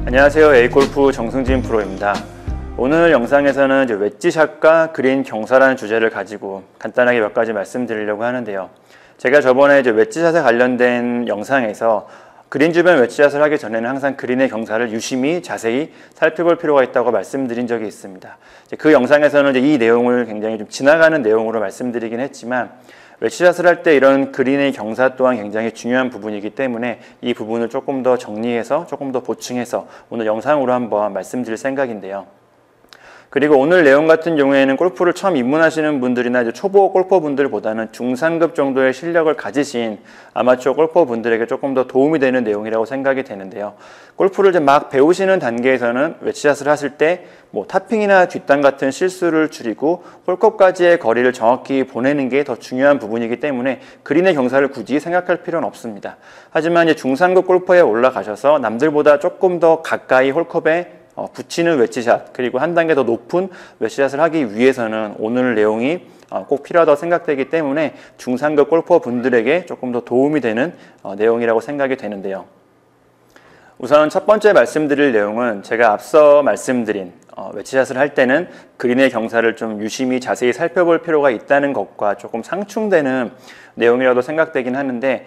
안녕하세요. A골프 정승진 프로입니다. 오늘 영상에서는 웨지샷과 그린 경사라는 주제를 가지고 간단하게 몇 가지 말씀드리려고 하는데요. 제가 저번에 웨지샷에 관련된 영상에서 그린 주변 웨지샷을 하기 전에는 항상 그린의 경사를 유심히 자세히 살펴볼 필요가 있다고 말씀드린 적이 있습니다. 그 영상에서는 이 내용을 굉장히 좀 지나가는 내용으로 말씀드리긴 했지만 웨지샷을 할 때 이런 그린의 경사 또한 굉장히 중요한 부분이기 때문에 이 부분을 조금 더 정리해서 조금 더 보충해서 오늘 영상으로 한번 말씀드릴 생각인데요. 그리고 오늘 내용 같은 경우에는 골프를 처음 입문하시는 분들이나 이제 초보 골퍼분들보다는 중상급 정도의 실력을 가지신 아마추어 골퍼분들에게 조금 더 도움이 되는 내용이라고 생각이 되는데요. 골프를 이제 막 배우시는 단계에서는 웨지샷을 하실 때 타핑이나 뒷땅 같은 실수를 줄이고 홀컵까지의 거리를 정확히 보내는 게 더 중요한 부분이기 때문에 그린의 경사를 굳이 생각할 필요는 없습니다. 하지만 이제 중상급 골퍼에 올라가셔서 남들보다 조금 더 가까이 홀컵에 붙이는 웨지샷, 그리고 한 단계 더 높은 웨지샷을 하기 위해서는 오늘 내용이 꼭 필요하다고 생각되기 때문에 중상급 골퍼 분들에게 조금 더 도움이 되는 내용이라고 생각이 되는데요. 우선 첫 번째 말씀드릴 내용은 제가 앞서 말씀드린 웨지샷을 할 때는 그린의 경사를 좀 유심히 자세히 살펴볼 필요가 있다는 것과 조금 상충되는 내용이라고 생각되긴 하는데,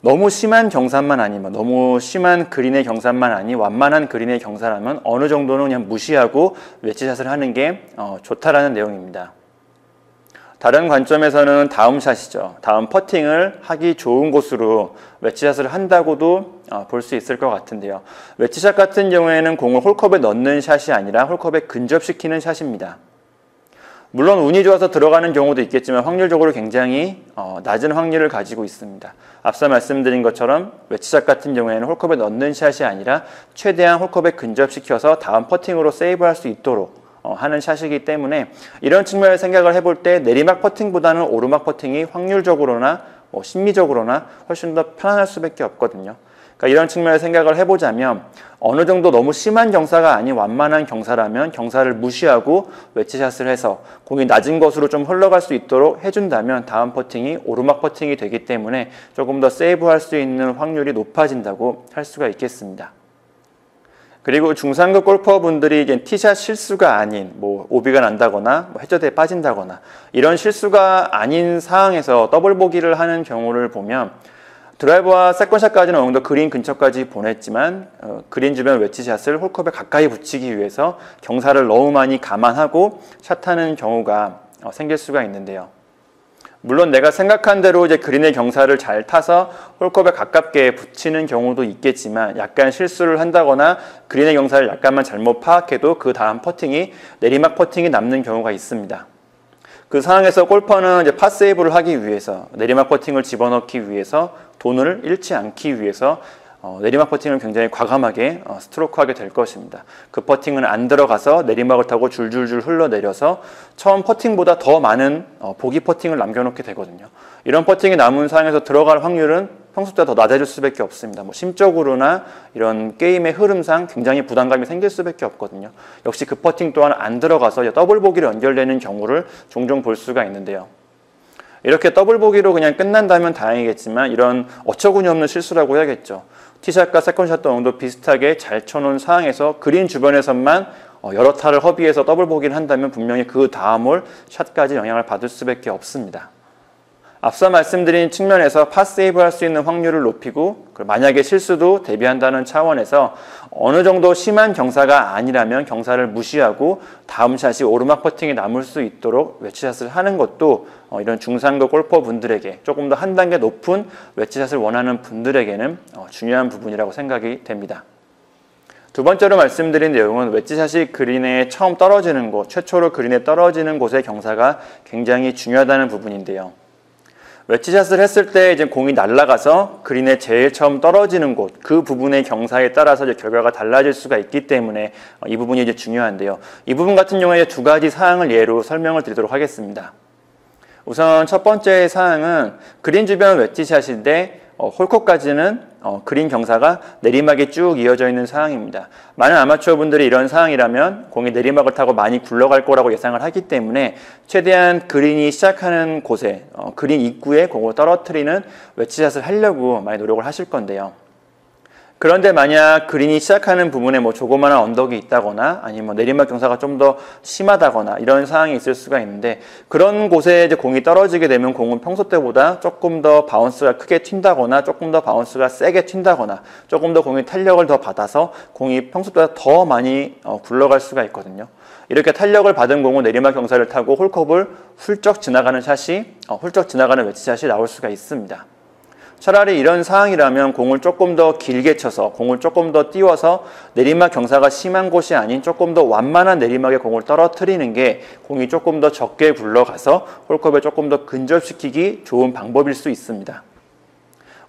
너무 심한 경사만 아니면, 너무 심한 그린의 경사만 아니 완만한 그린의 경사라면 어느 정도는 그냥 무시하고 웨지샷을 하는 게 좋다라는 내용입니다. 다른 관점에서는 다음 샷이죠. 다음 퍼팅을 하기 좋은 곳으로 웨지샷을 한다고도 볼 수 있을 것 같은데요. 웨지샷 같은 경우에는 공을 홀컵에 넣는 샷이 아니라 홀컵에 근접시키는 샷입니다. 물론 운이 좋아서 들어가는 경우도 있겠지만 확률적으로 굉장히 낮은 확률을 가지고 있습니다. 앞서 말씀드린 것처럼 웨지샷 같은 경우에는 홀컵에 넣는 샷이 아니라 최대한 홀컵에 근접시켜서 다음 퍼팅으로 세이브할 수 있도록 하는 샷이기 때문에 이런 측면을 생각을 해볼 때 내리막 퍼팅보다는 오르막 퍼팅이 확률적으로나 심리적으로나 훨씬 더 편안할 수밖에 없거든요. 그러니까 이런 측면을 생각을 해보자면 어느 정도 너무 심한 경사가 아닌 완만한 경사라면 경사를 무시하고 웨지샷을 해서 공이 낮은 것으로 좀 흘러갈 수 있도록 해준다면 다음 퍼팅이 오르막 퍼팅이 되기 때문에 조금 더 세이브할 수 있는 확률이 높아진다고 할 수가 있겠습니다. 그리고 중상급 골퍼분들이 이제 티샷 실수가 아닌 오비가 난다거나 해저드에 빠진다거나 이런 실수가 아닌 상황에서 더블 보기를 하는 경우를 보면 드라이버와 세컨샷까지는 어느 정도 그린 근처까지 보냈지만 그린 주변 웨지샷을 홀컵에 가까이 붙이기 위해서 경사를 너무 많이 감안하고 샷하는 경우가 생길 수가 있는데요. 물론 내가 생각한 대로 이제 그린의 경사를 잘 타서 홀컵에 가깝게 붙이는 경우도 있겠지만 약간 실수를 한다거나 그린의 경사를 약간만 잘못 파악해도 그 다음 퍼팅이 내리막 퍼팅이 남는 경우가 있습니다. 그 상황에서 골퍼는 이제 팟세이브를 하기 위해서 내리막 퍼팅을 집어넣기 위해서 돈을 잃지 않기 위해서 내리막 퍼팅을 굉장히 과감하게 스트로크하게 될 것입니다. 그 퍼팅은 안 들어가서 내리막을 타고 줄줄줄 흘러내려서 처음 퍼팅보다 더 많은 보기 퍼팅을 남겨놓게 되거든요. 이런 퍼팅이 남은 상황에서 들어갈 확률은 평소보다 더 낮아질 수밖에 없습니다. 심적으로나 이런 게임의 흐름상 굉장히 부담감이 생길 수밖에 없거든요. 역시 그 퍼팅 또한 안 들어가서 더블 보기로 연결되는 경우를 종종 볼 수가 있는데요. 이렇게 더블 보기로 그냥 끝난다면 다행이겠지만 이런 어처구니 없는 실수라고 해야겠죠. 티샷과 세컨샷도 어느 정도 비슷하게 잘 쳐놓은 상황에서 그린 주변에서만 여러 타를 허비해서 더블 보기를 한다면 분명히 그 다음 홀 샷까지 영향을 받을 수밖에 없습니다. 앞서 말씀드린 측면에서 팟세이브 할 수 있는 확률을 높이고 만약에 실수도 대비한다는 차원에서 어느 정도 심한 경사가 아니라면 경사를 무시하고 다음 샷이 오르막 퍼팅이 남을 수 있도록 웨지샷을 하는 것도 이런 중상급 골퍼분들에게 조금 더 한 단계 높은 웨지샷을 원하는 분들에게는 중요한 부분이라고 생각이 됩니다. 두 번째로 말씀드린 내용은 웨지샷이 그린에 처음 떨어지는 곳, 최초로 그린에 떨어지는 곳의 경사가 굉장히 중요하다는 부분인데요. 웨지샷을 했을 때 이제 공이 날아가서 그린에 제일 처음 떨어지는 곳, 그 부분의 경사에 따라서 이제 결과가 달라질 수가 있기 때문에 이 부분이 이제 중요한데요. 이 부분 같은 경우에 두 가지 사항을 예로 설명을 드리도록 하겠습니다. 우선 첫 번째 사항은 그린 주변 웨지샷인데 홀컵까지는 그린 경사가 내리막이 쭉 이어져 있는 상황입니다. 많은 아마추어 분들이 이런 상황이라면 공이 내리막을 타고 많이 굴러갈 거라고 예상을 하기 때문에 최대한 그린이 시작하는 곳에 그린 입구에 공을 떨어뜨리는 웨지샷을 하려고 많이 노력을 하실 건데요. 그런데 만약 그린이 시작하는 부분에 뭐 조그마한 언덕이 있다거나 아니면 내리막 경사가 좀 더 심하다거나 이런 상황이 있을 수가 있는데, 그런 곳에 이제 공이 떨어지게 되면 공은 평소 때보다 조금 더 바운스가 크게 튄다거나 조금 더 바운스가 세게 튄다거나 조금 더 공이 탄력을 더 받아서 공이 평소보다 더 많이 굴러갈 수가 있거든요. 이렇게 탄력을 받은 공은 내리막 경사를 타고 홀컵을 훌쩍 지나가는 웨지샷이 나올 수가 있습니다. 차라리 이런 상황이라면 공을 조금 더 길게 쳐서, 공을 조금 더 띄워서 내리막 경사가 심한 곳이 아닌 조금 더 완만한 내리막에 공을 떨어뜨리는 게 공이 조금 더 적게 굴러가서 홀컵에 조금 더 근접시키기 좋은 방법일 수 있습니다.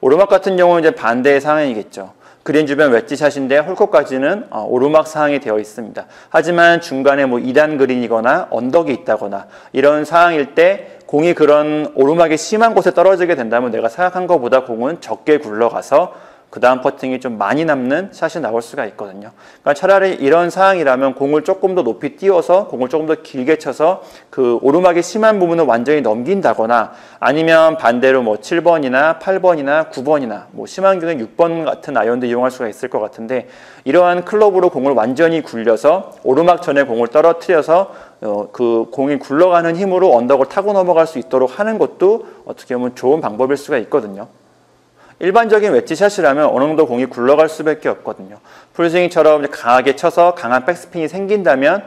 오르막 같은 경우는 이제 반대의 상황이겠죠. 그린 주변 웨지샷인데 홀컵까지는 오르막 상황이 되어 있습니다. 하지만 중간에 뭐 2단 그린이거나 언덕이 있다거나 이런 상황일 때 공이 그런 오르막이 심한 곳에 떨어지게 된다면 내가 생각한 것보다 공은 적게 굴러가서 그 다음 퍼팅이 좀 많이 남는 샷이 나올 수가 있거든요. 그러니까 차라리 이런 상황이라면 공을 조금 더 높이 띄워서 공을 조금 더 길게 쳐서 그 오르막이 심한 부분을 완전히 넘긴다거나, 아니면 반대로 뭐 7번이나 8번이나 9번이나 뭐 심한 경우에 6번 같은 아이언도 이용할 수가 있을 것 같은데, 이러한 클럽으로 공을 완전히 굴려서 오르막 전에 공을 떨어뜨려서 그 공이 굴러가는 힘으로 언덕을 타고 넘어갈 수 있도록 하는 것도 어떻게 보면 좋은 방법일 수가 있거든요. 일반적인 웨지샷이라면 어느 정도 공이 굴러갈 수밖에 없거든요. 풀스윙처럼 강하게 쳐서 강한 백스핀이 생긴다면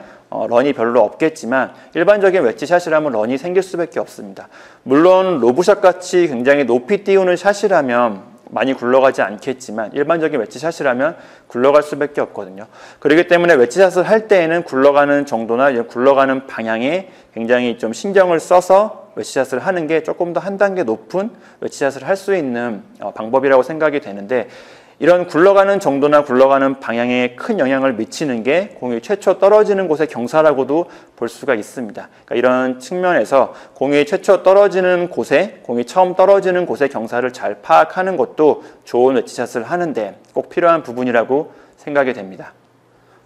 런이 별로 없겠지만, 일반적인 웨지샷이라면 런이 생길 수밖에 없습니다. 물론 로브샷 같이 굉장히 높이 띄우는 샷이라면 많이 굴러가지 않겠지만, 일반적인 웨지샷이라면 굴러갈 수밖에 없거든요. 그렇기 때문에 웨지샷을 할 때에는 굴러가는 정도나 굴러가는 방향에 굉장히 좀 신경을 써서 웨지샷을 하는 게 조금 더 한 단계 높은 웨지샷을 할 수 있는 방법이라고 생각이 되는데, 이런 굴러가는 정도나 굴러가는 방향에 큰 영향을 미치는 게 공이 최초 떨어지는 곳의 경사라고도 볼 수가 있습니다. 그러니까 이런 측면에서 공이 최초 떨어지는 곳에, 공이 처음 떨어지는 곳의 경사를 잘 파악하는 것도 좋은 웨지샷을 하는데 꼭 필요한 부분이라고 생각이 됩니다.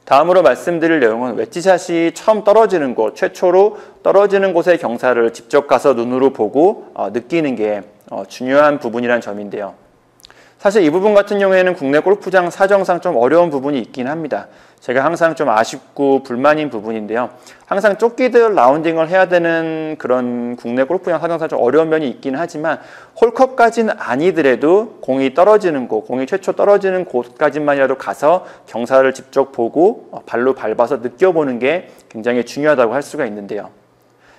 다음으로 말씀드릴 내용은 웨지샷이 처음 떨어지는 곳, 최초로 떨어지는 곳의 경사를 직접 가서 눈으로 보고 느끼는 게 중요한 부분이란 점인데요. 사실 이 부분 같은 경우에는 국내 골프장 사정상 좀 어려운 부분이 있긴 합니다. 제가 항상 좀 아쉽고 불만인 부분인데요. 항상 쫓기듯 라운딩을 해야 되는 그런 국내 골프장 사정상 좀 어려운 면이 있긴 하지만, 홀컵까지는 아니더라도 공이 떨어지는 곳, 공이 최초 떨어지는 곳까지만이라도 가서 경사를 직접 보고 발로 밟아서 느껴보는 게 굉장히 중요하다고 할 수가 있는데요.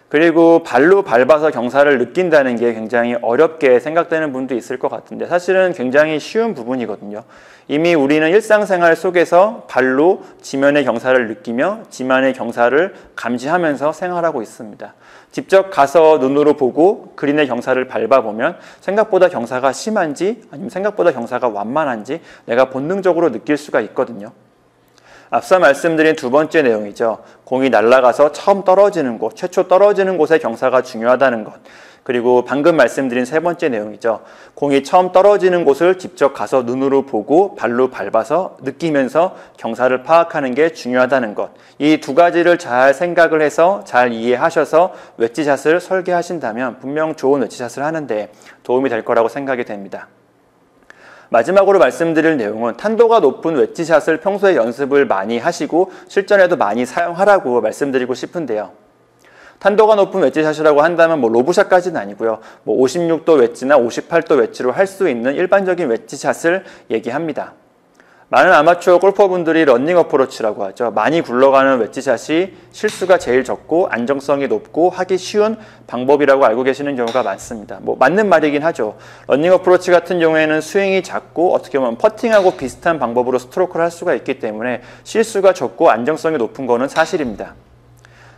그리고 발로 밟아서 경사를 느낀다는 게 굉장히 어렵게 생각되는 분도 있을 것 같은데, 사실은 굉장히 쉬운 부분이거든요. 이미 우리는 일상생활 속에서 발로 지면의 경사를 느끼며 지면의 경사를 감지하면서 생활하고 있습니다. 직접 가서 눈으로 보고 그린의 경사를 밟아보면 생각보다 경사가 심한지 아니면 생각보다 경사가 완만한지 내가 본능적으로 느낄 수가 있거든요. 앞서 말씀드린 두 번째 내용이죠. 공이 날아가서 처음 떨어지는 곳, 최초 떨어지는 곳의 경사가 중요하다는 것. 그리고 방금 말씀드린 세 번째 내용이죠. 공이 처음 떨어지는 곳을 직접 가서 눈으로 보고 발로 밟아서 느끼면서 경사를 파악하는 게 중요하다는 것. 이 두 가지를 잘 생각을 해서 잘 이해하셔서 웨지샷을 설계하신다면 분명 좋은 웨지샷을 하는데 도움이 될 거라고 생각이 됩니다. 마지막으로 말씀드릴 내용은 탄도가 높은 웨지샷을 평소에 연습을 많이 하시고 실전에도 많이 사용하라고 말씀드리고 싶은데요. 탄도가 높은 웨지샷이라고 한다면 뭐 로브샷까지는 아니고요. 뭐 56도 웨지나 58도 웨지로 할 수 있는 일반적인 웨지샷을 얘기합니다. 많은 아마추어 골퍼분들이 러닝 어프로치라고 하죠. 많이 굴러가는 웨지샷이 실수가 제일 적고 안정성이 높고 하기 쉬운 방법이라고 알고 계시는 경우가 많습니다. 뭐 맞는 말이긴 하죠. 러닝 어프로치 같은 경우에는 스윙이 작고 어떻게 보면 퍼팅하고 비슷한 방법으로 스트로크를 할 수가 있기 때문에 실수가 적고 안정성이 높은 거는 사실입니다.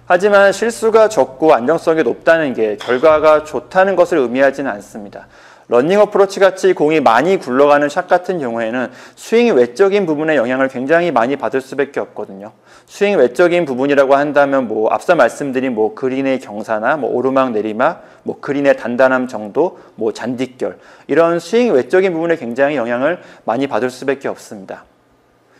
하지만 실수가 적고 안정성이 높다는 게 결과가 좋다는 것을 의미하지는 않습니다. 러닝 어프로치 같이 공이 많이 굴러가는 샷 같은 경우에는 스윙 외적인 부분에 영향을 굉장히 많이 받을 수밖에 없거든요. 스윙 외적인 부분이라고 한다면 뭐 앞서 말씀드린 뭐 그린의 경사나 뭐 오르막 내리막, 뭐 그린의 단단함 정도, 뭐 잔디결 이런 스윙 외적인 부분에 굉장히 영향을 많이 받을 수밖에 없습니다.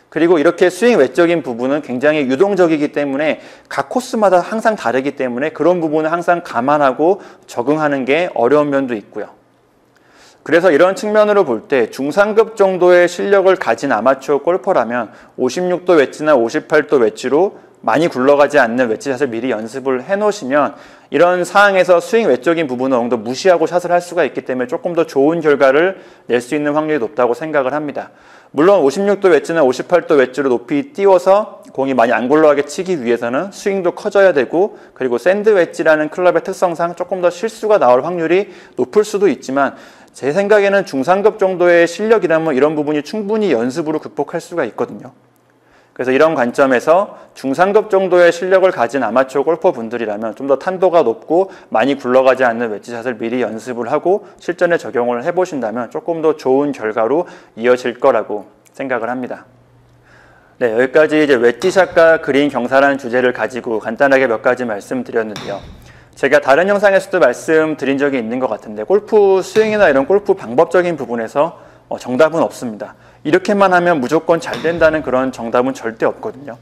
그리고 이렇게 스윙 외적인 부분은 굉장히 유동적이기 때문에 각 코스마다 항상 다르기 때문에 그런 부분을 항상 감안하고 적응하는 게 어려운 면도 있고요. 그래서 이런 측면으로 볼 때 중상급 정도의 실력을 가진 아마추어 골퍼라면 56도 웨지나 58도 웨지로 많이 굴러가지 않는 웨지샷을 미리 연습을 해놓으시면 이런 상황에서 스윙 외적인 부분을 어느 정도 무시하고 샷을 할 수가 있기 때문에 조금 더 좋은 결과를 낼 수 있는 확률이 높다고 생각을 합니다. 물론 56도 웨지나 58도 웨지로 높이 띄워서 공이 많이 안 굴러가게 치기 위해서는 스윙도 커져야 되고, 그리고 샌드 웨지라는 클럽의 특성상 조금 더 실수가 나올 확률이 높을 수도 있지만, 제 생각에는 중상급 정도의 실력이라면 이런 부분이 충분히 연습으로 극복할 수가 있거든요. 그래서 이런 관점에서 중상급 정도의 실력을 가진 아마추어 골퍼분들이라면 좀 더 탄도가 높고 많이 굴러가지 않는 웨지샷을 미리 연습을 하고 실전에 적용을 해보신다면 조금 더 좋은 결과로 이어질 거라고 생각을 합니다. 네, 여기까지 이제 웨지샷과 그린 경사라는 주제를 가지고 간단하게 몇 가지 말씀드렸는데요. 제가 다른 영상에서도 말씀드린 적이 있는 것 같은데, 골프 스윙이나 이런 골프 방법적인 부분에서 정답은 없습니다. 이렇게만 하면 무조건 잘 된다는 그런 정답은 절대 없거든요.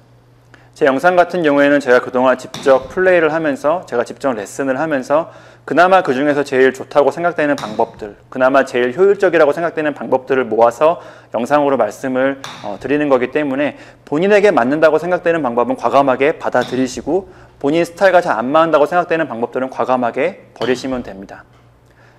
제 영상 같은 경우에는 제가 그동안 직접 플레이를 하면서, 제가 직접 레슨을 하면서 그나마 그 중에서 제일 좋다고 생각되는 방법들, 그나마 제일 효율적이라고 생각되는 방법들을 모아서 영상으로 말씀을 드리는 거기 때문에, 본인에게 맞는다고 생각되는 방법은 과감하게 받아들이시고, 본인 스타일과 잘 안 맞는다고 생각되는 방법들은 과감하게 버리시면 됩니다.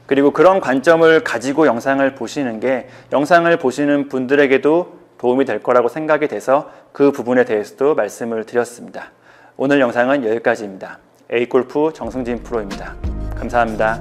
그리고 그런 관점을 가지고 영상을 보시는 게 영상을 보시는 분들에게도 도움이 될 거라고 생각이 돼서 그 부분에 대해서도 말씀을 드렸습니다. 오늘 영상은 여기까지입니다. A골프 정승진 프로입니다. 감사합니다.